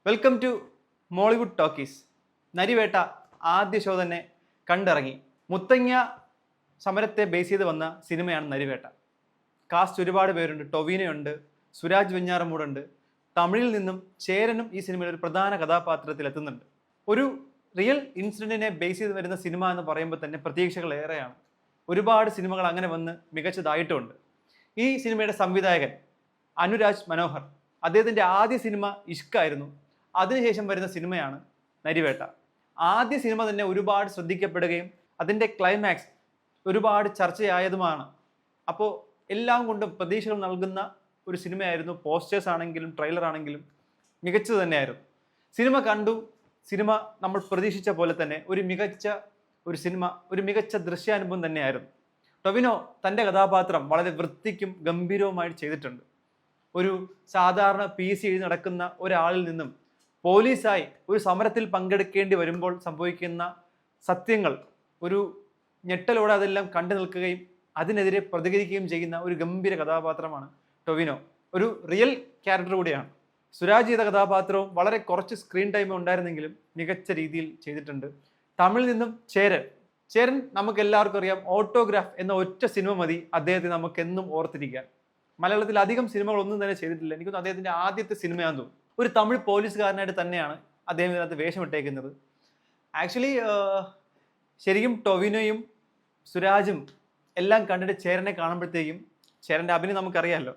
Welcome to Mollywood talkies. Narivetta ആദ്യ show തന്നെ കണ്ടിറങ്ങി. മുത്തങ്ങ സമരത്തെ ബേസ് ചെയ്ത് വന്ന സിനിമയാണ് നരിവേട്ട. കാസ്റ്റ് ഒരുപാട് പേരുണ്ട്. ടൊവിനോയുണ്ട്, സുരാജ് വെഞ്ഞാറമൂടുണ്ട്. തമിഴിൽ നിന്നും ചേരനും ഈ സിനിമയിൽ ഒരു പ്രധാന കഥാപാത്രത്തിൽ എത്തുന്നുണ്ട്. ഒരു റിയൽ ഇൻസിഡൻറ്റിനെ ബേസ് ചെയ്ത് വരുന്ന സിനിമ എന്ന് പറയുമ്പോൾ തന്നെ പ്രതീക്ഷകൾ ഏറെയാണ്. ഒരുപാട് സിനിമകൾ അങ്ങനെ വന്ന് മികച്ചതായിട്ടുമുണ്ട്. ഈ സിനിമയുടെ സംവിധായകൻ അനുരാജ് മനോഹർ, അദ്ദേഹത്തിൻ്റെ ആദ്യ സിനിമ ഇഷ്കായിരുന്നു. അതിനുശേഷം വരുന്ന സിനിമയാണ് നരിവേട്ട. ആദ്യ സിനിമ തന്നെ ഒരുപാട് ശ്രദ്ധിക്കപ്പെടുകയും അതിൻ്റെ ക്ലൈമാക്സ് ഒരുപാട് ചർച്ചയായതുമാണ്. അപ്പോൾ എല്ലാം കൊണ്ടും പ്രതീക്ഷകൾ നൽകുന്ന ഒരു സിനിമയായിരുന്നു. പോസ്റ്റേഴ്സ് ആണെങ്കിലും ട്രെയിലർ ആണെങ്കിലും മികച്ചത് തന്നെയായിരുന്നു. സിനിമ കണ്ടു. സിനിമ നമ്മൾ പ്രതീക്ഷിച്ച പോലെ തന്നെ ഒരു മികച്ച ദൃശ്യാനുഭവം തന്നെയായിരുന്നു. ടൊവിനോ തൻ്റെ കഥാപാത്രം വളരെ വൃത്തിക്കും ഗംഭീരവുമായിട്ട് ചെയ്തിട്ടുണ്ട്. ഒരു സാധാരണ PC എഴുതി നടക്കുന്ന ഒരാളിൽ നിന്നും പോലീസായി ഒരു സമരത്തിൽ പങ്കെടുക്കേണ്ടി വരുമ്പോൾ സംഭവിക്കുന്ന സത്യങ്ങൾ ഒരു ഞെട്ടലോടെ അതെല്ലാം കണ്ടു നിൽക്കുകയും അതിനെതിരെ പ്രതികരിക്കുകയും ചെയ്യുന്ന ഒരു ഗംഭീര കഥാപാത്രമാണ് ടൊവിനോ. ഒരു റിയൽ ക്യാരക്ടർ കൂടിയാണ്. സുരാജ് ചെയ്ത കഥാപാത്രവും വളരെ കുറച്ച് സ്ക്രീൻ ടൈം ഉണ്ടായിരുന്നെങ്കിലും മികച്ച രീതിയിൽ ചെയ്തിട്ടുണ്ട്. തമിഴിൽ നിന്നും ചേരൻ നമുക്ക് എല്ലാവർക്കും അറിയാം. ഓട്ടോഗ്രാഫ് എന്ന ഒറ്റ സിനിമ മതി അദ്ദേഹത്തെ നമുക്ക് എന്നും ഓർത്തിരിക്കാൻ. മലയാളത്തിൽ അധികം സിനിമകളൊന്നും തന്നെ ചെയ്തിട്ടില്ല. എനിക്കൊന്നും അദ്ദേഹത്തിൻ്റെ ആദ്യത്തെ സിനിമയാണെന്ന് തോന്നുന്നു. ഒരു തമിഴ് പോലീസുകാരനായിട്ട് തന്നെയാണ് അദ്ദേഹം ഇതിനകത്ത് വേഷമിട്ടേക്കുന്നത്. ആക്ച്വലി ശരിക്കും ടൊവിനോയും സുരാജും എല്ലാം കണ്ടിട്ട് ചേരനെ കാണുമ്പോഴത്തേക്കും ചേരൻ്റെ അഭിനയം നമുക്കറിയാമല്ലോ,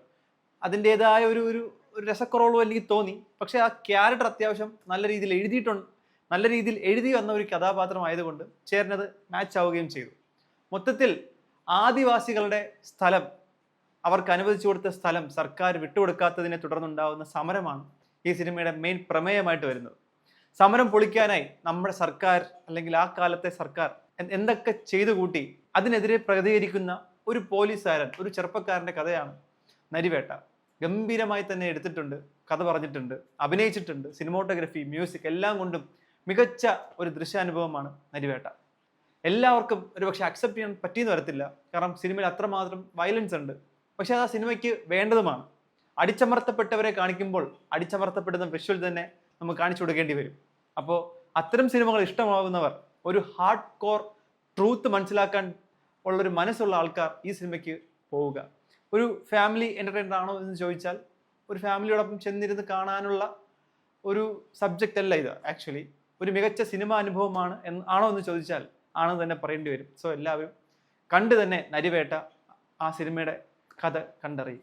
അതിൻ്റേതായ ഒരു രസക്കുറവുള്ളൂ എനിക്ക് തോന്നി. പക്ഷേ ആ ക്യാരക്ടർ അത്യാവശ്യം നല്ല രീതിയിൽ എഴുതി വന്ന ഒരു കഥാപാത്രമായതുകൊണ്ട് ചേരനത് മാച്ച് ആവുകയും ചെയ്തു. മൊത്തത്തിൽ ആദിവാസികളുടെ സ്ഥലം, അവർക്ക് അനുവദിച്ചു കൊടുത്ത സ്ഥലം സർക്കാർ വിട്ടുകൊടുക്കാത്തതിനെ തുടർന്നുണ്ടാകുന്ന സമരമാണ് ഈ സിനിമയുടെ മെയിൻ പ്രമേയമായിട്ട് വരുന്നത്. സമരം പൊളിക്കാനായി നമ്മുടെ സർക്കാർ അല്ലെങ്കിൽ ആ കാലത്തെ സർക്കാർ എന്തൊക്കെ ചെയ്തു കൂട്ടി അതിനെതിരെ പ്രതികരിക്കുന്ന ഒരു പോലീസുകാരൻ, ഒരു ചെറുപ്പക്കാരൻ്റെ കഥയാണ് നരിവേട്ട. ഗംഭീരമായി തന്നെ എടുത്തിട്ടുണ്ട്, കഥ പറഞ്ഞിട്ടുണ്ട്, അഭിനയിച്ചിട്ടുണ്ട്. സിനിമോട്ടോഗ്രഫി, മ്യൂസിക് എല്ലാം കൊണ്ടും മികച്ച ഒരു ദൃശ്യാനുഭവമാണ് നരിവേട്ട. എല്ലാവർക്കും ഒരുപക്ഷെ അക്സെപ്റ്റ് ചെയ്യാൻ പറ്റിയെന്ന് വരത്തില്ല, കാരണം സിനിമയിൽ അത്രമാത്രം വയലൻസ് ഉണ്ട്. പക്ഷെ അത് ആ സിനിമയ്ക്ക് വേണ്ടതുമാണ്. അടിച്ചമർത്തപ്പെട്ടവരെ കാണിക്കുമ്പോൾ അടിച്ചമർത്തപ്പെടുന്ന വിഷ്വൽ തന്നെ നമുക്ക് കാണിച്ചു കൊടുക്കേണ്ടി വരും. അപ്പോൾ അത്തരം സിനിമകൾ ഇഷ്ടമാകുന്നവർ, ഒരു ഹാർഡ് കോർ ട്രൂത്ത് മനസ്സിലാക്കാൻ ഉള്ളൊരു മനസ്സുള്ള ആൾക്കാർ ഈ സിനിമയ്ക്ക് പോവുക. ഒരു ഫാമിലി എൻ്റർടൈനർ ആണോ എന്ന് ചോദിച്ചാൽ ഒരു ഫാമിലിയോടൊപ്പം ചെന്നിരുന്ന് കാണാനുള്ള ഒരു സബ്ജക്റ്റ് അല്ല ഇത്. ആക്ച്വലി ഒരു മികച്ച സിനിമ അനുഭവമാണ് ആണോ എന്ന് ചോദിച്ചാൽ ആണെന്ന് തന്നെ പറയേണ്ടി വരും. സോ എല്ലാവരും കണ്ടു തന്നെ നരിവേട്ട ആ സിനിമയുടെ കഥ കണ്ടറിയും.